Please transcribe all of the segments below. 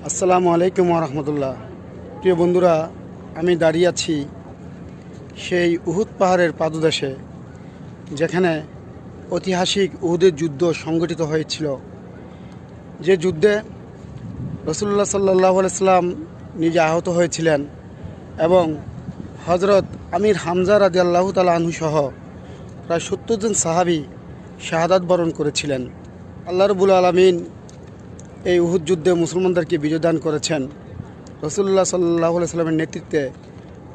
আসসালামু আলাইকুম রহমতুল্লাহ। প্রিয় বন্ধুরা, আমি দাঁড়িয়ে আছি সেই উহুদ পাহাড়ের পাদদেশে, যেখানে ঐতিহাসিক উহুদের যুদ্ধ সংগঠিত হয়েছিল। যে যুদ্ধে রাসূলুল্লাহ সাল্লাল্লাহু আলাইহি সাল্লাম নিজে আহত হয়েছিলেন এবং হজরত আমির হামজা রাদিয়াল্লাহু তাআলা আনহু সহ প্রায় ৭০ জন সাহাবী শাহাদাত বরণ করেছিলেন। আল্লাহ রাব্বুল আলামিন এই উহুদ যুদ্ধে মুসলমানদেরকে বিজয় দান করেছেন। রাসূলুল্লাহ সাল্লাল্লাহু আলাইহি সাল্লামের নেতৃত্বে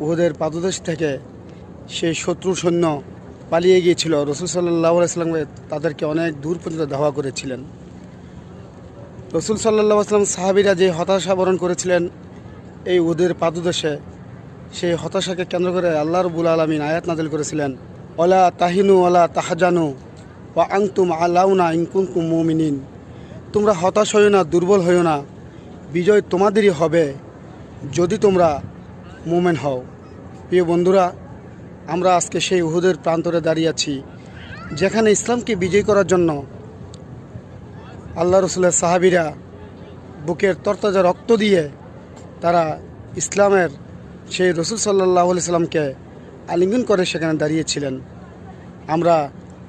উহুদের পাদদেশ থেকে সেই শত্রু সৈন্য পালিয়ে গিয়েছিল। রাসূল সাল্লাল্লাহু আলাইহি সাল্লাম তাদেরকে অনেক দূর পর্যন্ত ধাওয়া করেছিলেন। রাসূল সাল্লাল্লাহু আলাইহি সাল্লাম সাহাবীরা যে হতাশা বরণ করেছিলেন এই উহুদের পাদদেশে, সেই হতাশাকে কেন্দ্র করে আল্লাহ রাব্বুল আলামিন আয়াত নাযিল করেছিলেন, ওয়ালা তাহিনু ওয়ালা তাহজানু ওয়া আনতুম আলাউনা ইন কুনতুম মুমিনিন। তোমরা হতাশ হইও না, দুর্বল হইও না, বিজয় তোমাদেরই হবে যদি তোমরা মুমিন হও। প্রিয় বন্ধুরা, আমরা আজকে সেই উহুদের প্রান্তরে দাঁড়িয়ে আছি, যেখানে ইসলামকে বিজয় করার জন্য আল্লাহ রসুলের সাহাবীরা বুকের তরতাজা রক্ত দিয়ে তারা ইসলামের সেই রসুল সাল্লাল্লাহু আলাইহি সাল্লামকে আলিঙ্গন করে সেখানে দাঁড়িয়েছিলেন। আমরা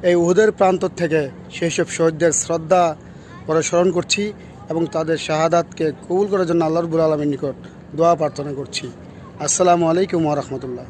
এই উহুদের প্রান্তর থেকে সেই সব শহীদদের শ্রদ্ধা পরে স্মরণ করছি এবং তাদের শাহাদাতকে কবুল করার জন্য আল্লাহ রাব্বুল আলামিনের নিকট দোয়া প্রার্থনা করছি। আসসালামু আলাইকুম ওয়া রাহমাতুল্লাহ।